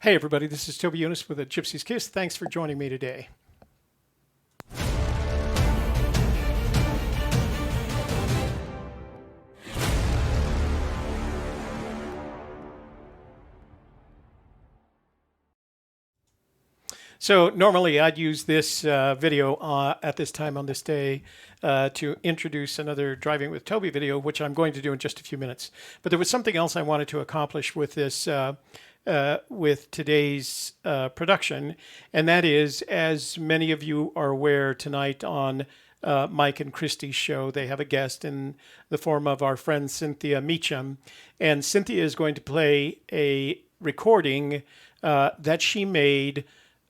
Hey everybody, this is Toby with a Gypsy Kiss. Thanks for joining me today. So normally I'd use this video at this time on this day to introduce another Driving with Toby video, which I'm going to do in just a few minutes. But there was something else I wanted to accomplish with this, with today's production, and that is, as many of you are aware, tonight on Mike and Christy's show, they have a guest in the form of our friend Cynthia Meacham, and Cynthia is going to play a recording that she made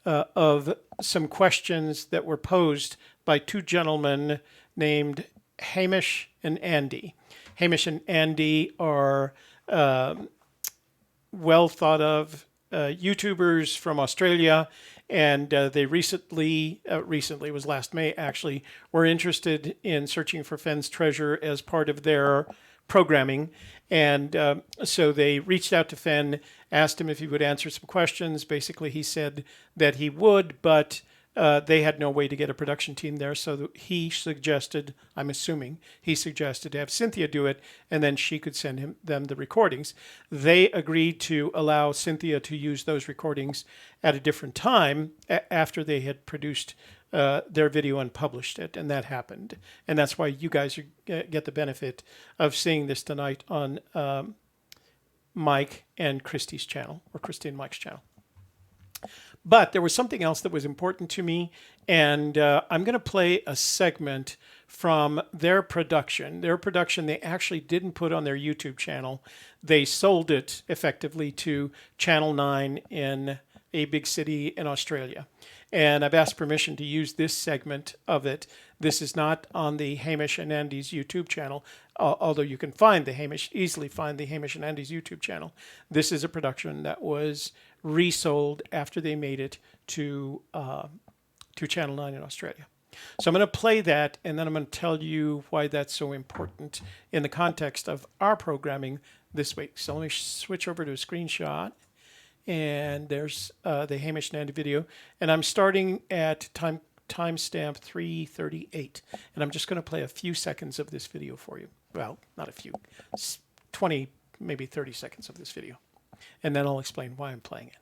of some questions that were posed by two gentlemen named Hamish and Andy. Hamish and Andy are well thought of YouTubers from Australia, and they recently was last May actually, were interested in searching for Fenn's treasure as part of their programming. And so they reached out to Fenn, asked him if he would answer some questions. Basically, he said that he would, but they had no way to get a production team there. So he suggested, I'm assuming, he suggested to have Cynthia do it, and then she could send them the recordings. They agreed to allow Cynthia to use those recordings at a different time after they had produced their video and published it, and that happened. And that's why you guys get the benefit of seeing this tonight on Mike and Christy's channel, or Christy and Mike's channel. But there was something else that was important to me, and I'm going to play a segment from their production. Their production they actually didn't put on their YouTube channel. They sold it effectively to Channel 9 in a big city in Australia. And I've asked permission to use this segment of it. This is not on the Hamish and Andy's YouTube channel, although you can easily find the Hamish and Andy's YouTube channel. This is a production that was resold after they made it to Channel 9 in Australia. So I'm going to play that, and then I'm going to tell you why that's so important in the context of our programming this week. So let me switch over to a screenshot. And there's the Hamish and Andy video. And I'm starting at timestamp 3:38. And I'm just going to play a few seconds of this video for you. Well, not a few, 20, maybe 30 seconds of this video. And then I'll explain why I'm playing it.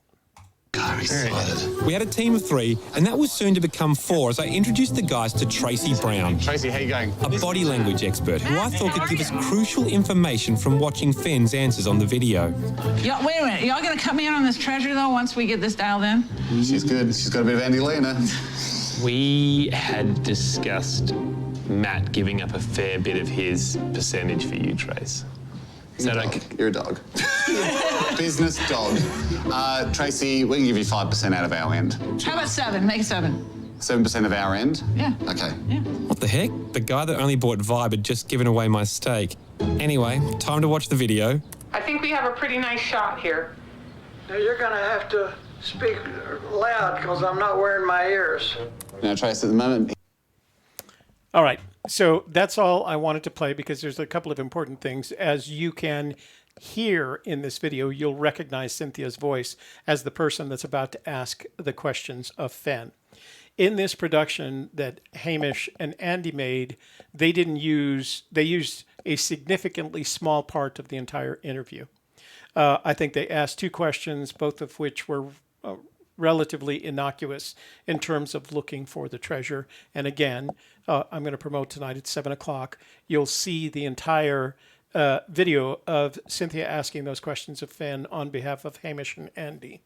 We had a team of 3, and that was soon to become 4 as I introduced the guys to Tracy Brown. Tracy, how you going? A body language expert who I thought could give us crucial information from watching Fenn's answers on the video. Wait a minute, y'all gonna cut me in on this treasure though once we get this dialed in? She's good. She's got a bit of Andy Lena. We had discussed Matt giving up a fair bit of his percentage for you, Trace. Is that okay? You're a dog. Business dog. Tracy, we can give you 5% out of our end. How about 7? Make it 7. 7% of our end? Yeah. Okay. Yeah. What the heck? The guy that only bought Vibe had just given away my stake. Anyway, time to watch the video. I think we have a pretty nice shot here. Now you're gonna have to speak loud because I'm not wearing my ears. Now, Trace, at the moment... All right. So that's all I wanted to play because there's a couple of important things. As you can hear in this video, you'll recognize Cynthia's voice as the person that's about to ask the questions of Fenn. In this production that Hamish and Andy made, they used a significantly small part of the entire interview. I think they asked 2 questions, both of which were relatively innocuous in terms of looking for the treasure. And again, I'm going to promote tonight at 7 o'clock. You'll see the entire video of Cynthia asking those questions of Fenn on behalf of Hamish and Andy.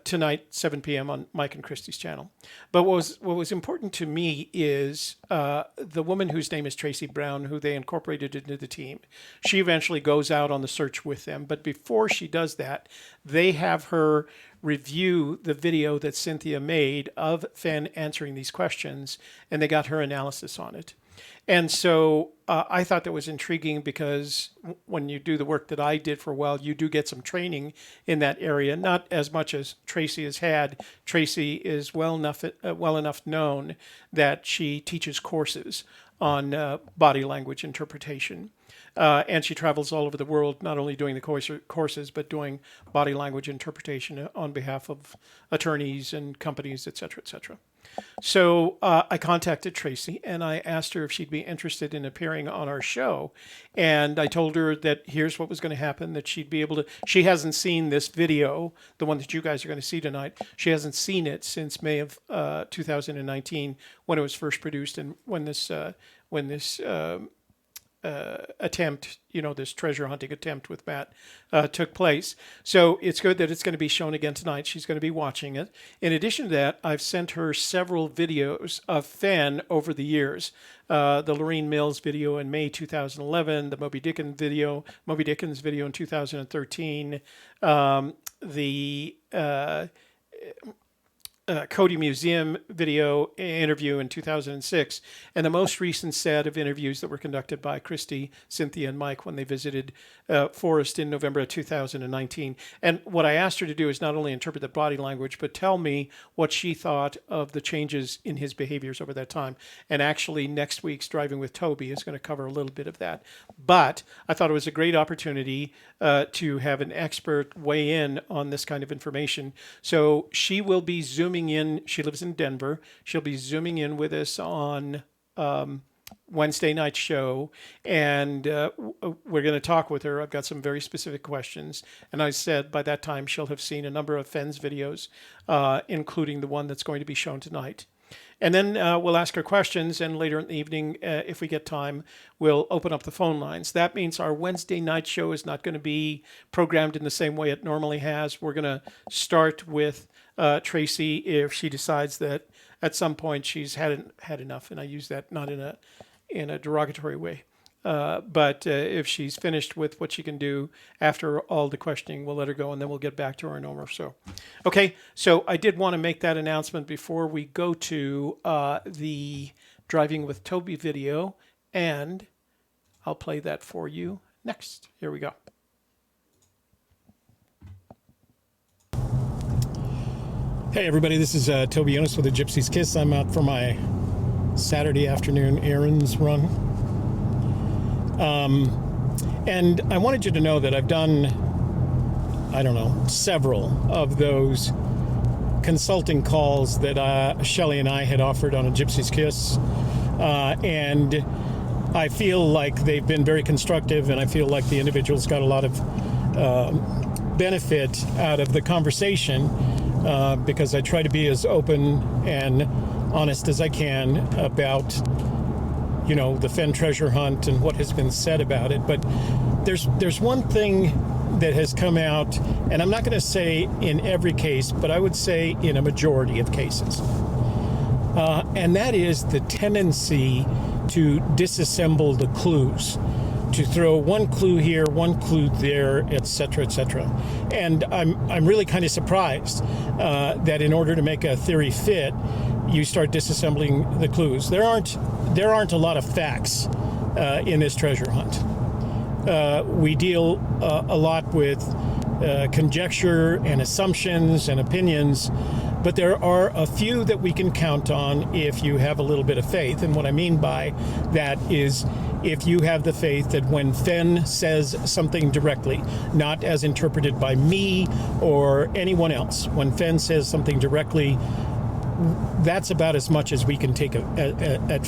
Tonight, 7 p.m. on Mike and Christy's channel. But what was important to me is the woman whose name is Tracy Brown, who they incorporated into the team. She eventually goes out on the search with them. But before she does that, they have her review the video that Cynthia made of Fenn answering these questions, and they got her analysis on it. And so I thought that was intriguing because when you do the work that I did for a while, you do get some training in that area, not as much as Tracy has had. Tracy is well enough known that she teaches courses on body language interpretation. And she travels all over the world, not only doing the courses, but doing body language interpretation on behalf of attorneys and companies, et cetera, et cetera. So I contacted Tracy and I asked her if she'd be interested in appearing on our show. And I told her that here's what was going to happen, that she'd be able to, she hasn't seen this video, the one that you guys are going to see tonight. She hasn't seen it since May of 2019 when it was first produced and when this attempt, this treasure hunting attempt with Matt took place. So it's good that it's going to be shown again tonight. She's going to be watching it. In addition to that, I've sent her several videos of Fenn over the years. The Lorene Mills video in May 2011, the Moby Dickens video in 2013, the Cody Museum video interview in 2006, and the most recent set of interviews that were conducted by Christy, Cynthia, and Mike when they visited Forrest in November of 2019. And what I asked her to do is not only interpret the body language, but tell me what she thought of the changes in his behaviors over that time. And actually, next week's Driving with Toby is going to cover a little bit of that. But I thought it was a great opportunity to have an expert weigh in on this kind of information. So she will be zooming in. She lives in Denver. She'll be zooming in with us on Wednesday night show, and we're going to talk with her. I've got some very specific questions, and I said by that time she'll have seen a number of Fenn's videos, including the one that's going to be shown tonight. And then we'll ask her questions, and later in the evening, if we get time, we'll open up the phone lines. That means our Wednesday night show is not going to be programmed in the same way it normally has. We're going to start with Tracy if she decides that at some point she's had enough, and I use that not in a derogatory way. But if she's finished with what she can do after all the questioning, we'll let her go, and then we'll get back to our normal show. Okay, so I did want to make that announcement before we go to the Driving with Toby video, and I'll play that for you next. Here we go. Hey everybody, this is Toby Jonas with the Gypsy Kiss. I'm out for my Saturday afternoon errands run. And I wanted you to know that I've done, several of those consulting calls that Shelley and I had offered on a Gypsy's Kiss. And I feel like they've been very constructive, and I feel like the individuals got a lot of benefit out of the conversation. Because I try to be as open and honest as I can about, the Fenn treasure hunt and what has been said about it. But there's one thing that has come out, and I'm not going to say in every case, but I would say in a majority of cases. And that is the tendency to disassemble the clues, to throw one clue here, one clue there, etc., etc. And I'm really kind of surprised that in order to make a theory fit, you start disassembling the clues. There aren't a lot of facts in this treasure hunt. We deal a lot with conjecture and assumptions and opinions, but there are a few that we can count on if you have a little bit of faith. And what I mean by that is if you have the faith that when Fenn says something directly, not as interpreted by me or anyone else, when Fenn says something directly, that's about as much as we can take at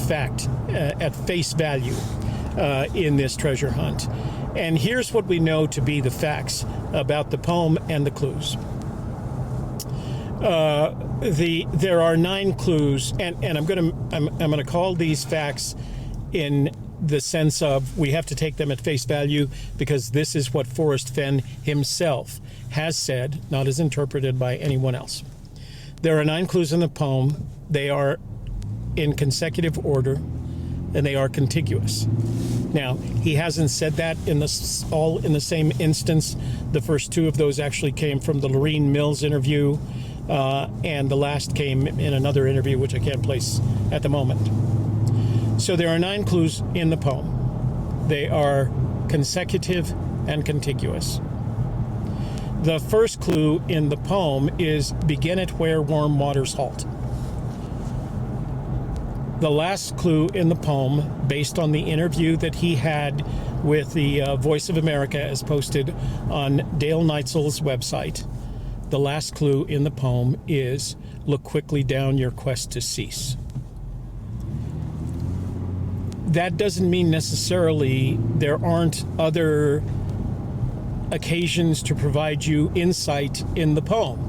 face value in this treasure hunt. And here's what we know to be the facts about the poem and the clues. There are 9 clues, and I'm gonna call these facts in the sense of we have to take them at face value because this is what Forrest Fenn himself has said, not as interpreted by anyone else. There are 9 clues in the poem. They are in consecutive order, and they are contiguous. Now, he hasn't said that all in the same instance. The first 2 of those actually came from the Lorene Mills interview, and the last came in another interview, which I can't place at the moment. So there are 9 clues in the poem. They are consecutive and contiguous. The first clue in the poem is begin at where warm waters halt. The last clue in the poem, based on the interview that he had with the Voice of America as posted on Dale Neitzel's website. The last clue in the poem is, look quickly down your quest to cease. That doesn't mean necessarily there aren't other occasions to provide you insight in the poem.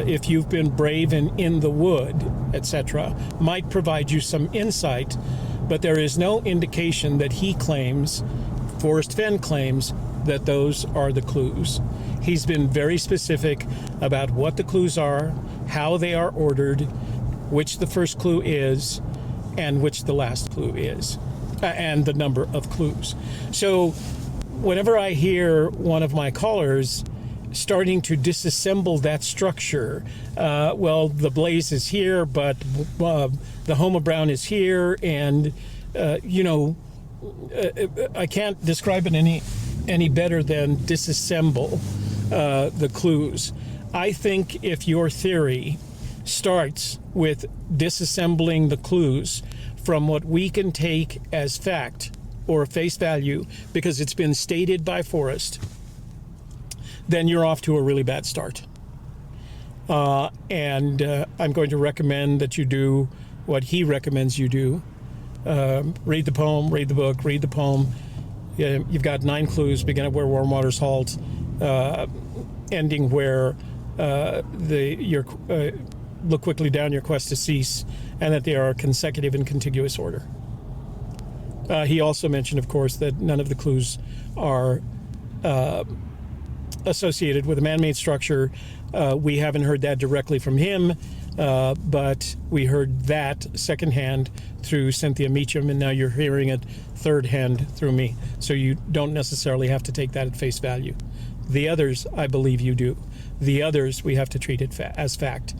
If you've been brave and in the wood, etc., might provide you some insight, but there is no indication that he claims, Forrest Fenn claims, that those are the clues. He's been very specific about what the clues are, how they are ordered, which the first clue is, and which the last clue is, and the number of clues. So whenever I hear one of my callers starting to disassemble that structure, well, the blaze is here, but the Homa Brown is here, and I can't describe it any better than disassemble the clues. I think if your theory starts with disassembling the clues from what we can take as fact or face value because it's been stated by Forrest, then you're off to a really bad start. And I'm going to recommend that you do what he recommends you do. Read the poem, read the book, read the poem. You've got 9 clues, begin at where warm waters halt, ending where look quickly down your quest to cease, and that they are consecutive in contiguous order. He also mentioned, of course, that none of the clues are associated with a man-made structure. We haven't heard that directly from him, but we heard that secondhand through Cynthia Meacham, and now you're hearing it third-hand through me. So you don't necessarily have to take that at face value. The others, I believe you do. The others, we have to treat it as fact.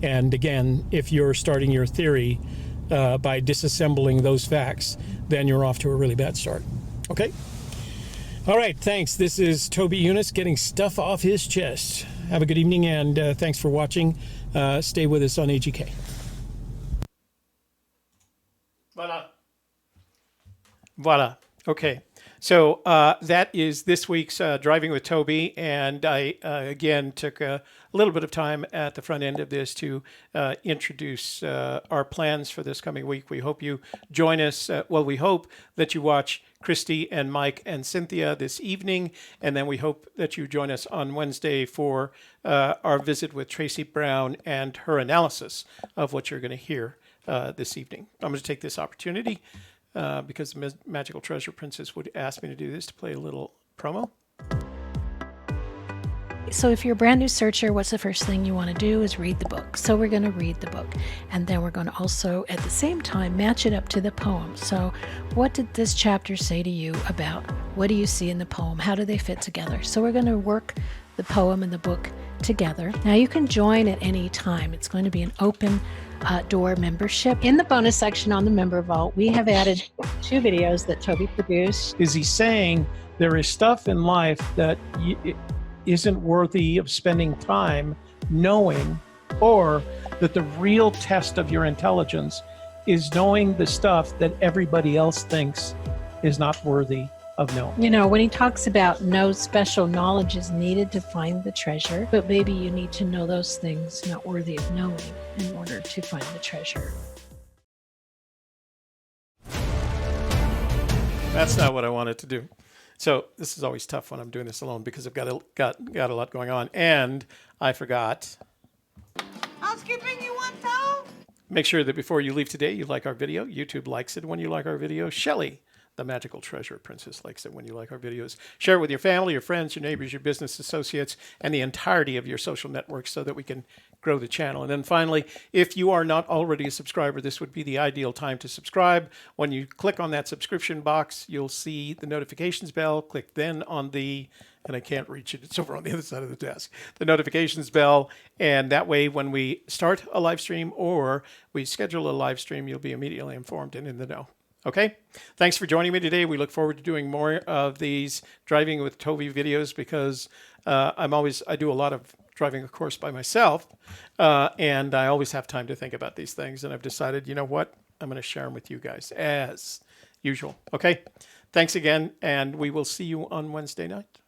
And again, if you're starting your theory by disassembling those facts, then you're off to a really bad start. Okay? All right, thanks. This is Toby Eunice getting stuff off his chest. Have a good evening, and thanks for watching. Stay with us on AGK. Voila. Okay. So that is this week's Driving with Toby, and I, again, took a little bit of time at the front end of this to introduce our plans for this coming week. We hope you join us. We hope that you watch Christy and Mike and Cynthia this evening, and then we hope that you join us on Wednesday for our visit with Tracy Brown and her analysis of what you're going to hear this evening. I'm going to take this opportunity because the Magical Treasure Princess would ask me to do this, to play a little promo. So if you're a brand new searcher, what's the first thing you want to do is read the book. So we're going to read the book. And then we're going to also, at the same time, match it up to the poem. So what did this chapter say to you about what do you see in the poem? How do they fit together? So we're going to work the poem and the book together. Now you can join at any time. It's going to be an open door membership. In the bonus section on the Member Vault, we have added 2 videos that Toby produced. Is he saying there is stuff in life that isn't worthy of spending time knowing, or that the real test of your intelligence is knowing the stuff that everybody else thinks is not worthy of knowing? You know, when he talks about no special knowledge is needed to find the treasure, but maybe you need to know those things not worthy of knowing in order to find the treasure. That's not what I wanted to do. So this is always tough when I'm doing this alone because I've got a lot going on, and I forgot. Housekeeping, you want towel? Make sure that before you leave today, you like our video. YouTube likes it when you like our video. Shelley, the Magical Treasure Princess, likes it when you like our videos. Share it with your family, your friends, your neighbors, your business associates, and the entirety of your social networks so that we can grow the channel. And then finally, if you are not already a subscriber, this would be the ideal time to subscribe. When you click on that subscription box, you'll see the notifications bell. Click then on and I can't reach it, it's over on the other side of the desk, the notifications bell. And that way, when we start a live stream or we schedule a live stream, you'll be immediately informed and in the know. Okay, thanks for joining me today. We look forward to doing more of these Driving with Toby videos because I do a lot of driving, of course, by myself, and I always have time to think about these things. And I've decided, you know what, I'm going to share them with you guys as usual. Okay, Thanks again, and we will see you on Wednesday night.